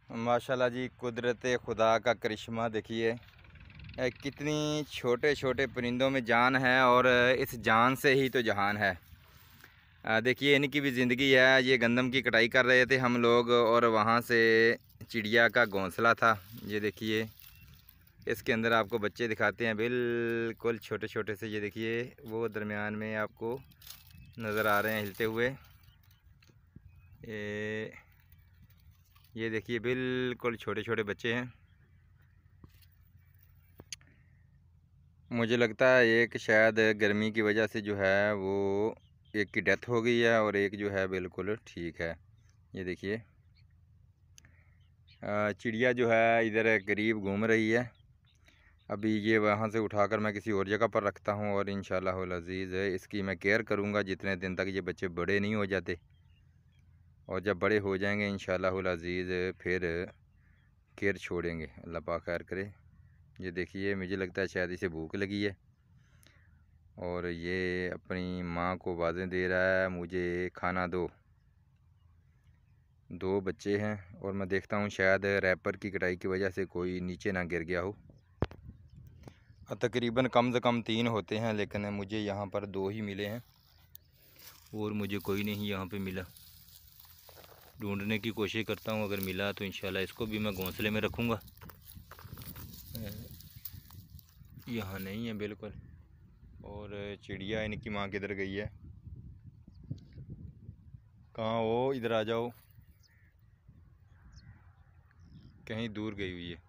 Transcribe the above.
माशाल्लाह जी, कुदरत खुदा का करिश्मा देखिए। कितनी छोटे छोटे परिंदों में जान है और इस जान से ही तो जहान है। देखिए इनकी भी ज़िंदगी है। ये गंदम की कटाई कर रहे थे हम लोग और वहाँ से चिड़िया का घोंसला था। ये देखिए इसके अंदर आपको बच्चे दिखाते हैं, बिल्कुल छोटे छोटे से। ये देखिए वो दरमियान में आपको नज़र आ रहे हैं हिलते हुए। ये देखिए बिल्कुल छोटे छोटे बच्चे हैं। मुझे लगता है एक शायद गर्मी की वजह से जो है वो एक की डेथ हो गई है और एक जो है बिल्कुल ठीक है। ये देखिए चिड़िया जो है इधर करीब घूम रही है। अभी ये वहाँ से उठाकर मैं किसी और जगह पर रखता हूँ और इंशाअल्लाहुल अज़ीज़ इसकी मैं केयर करूँगा जितने दिन तक ये बच्चे बड़े नहीं हो जाते। और जब बड़े हो जाएंगे इंशाअल्लाहुल अज़ीज़ फिर केयर छोड़ेंगे। अल्लाह पाक खैर करे। ये देखिए मुझे लगता है शायद इसे भूख लगी है और ये अपनी माँ को आवाज़ें दे रहा है, मुझे खाना दो। दो बच्चे हैं और मैं देखता हूँ शायद रैपर की कटाई की वजह से कोई नीचे ना गिर गया हो। तकरीबन कम से कम 3 होते हैं, लेकिन मुझे यहाँ पर 2 ही मिले हैं और मुझे कोई नहीं यहाँ पे मिला। ढूंढने की कोशिश करता हूँ, अगर मिला तो इंशाल्लाह इसको भी मैं घोंसले में रखूँगा। यहाँ नहीं है बिल्कुल। और चिड़िया इनकी माँ किधर गई है? कहाँ हो? इधर आ जाओ। कहीं दूर गई हुई है।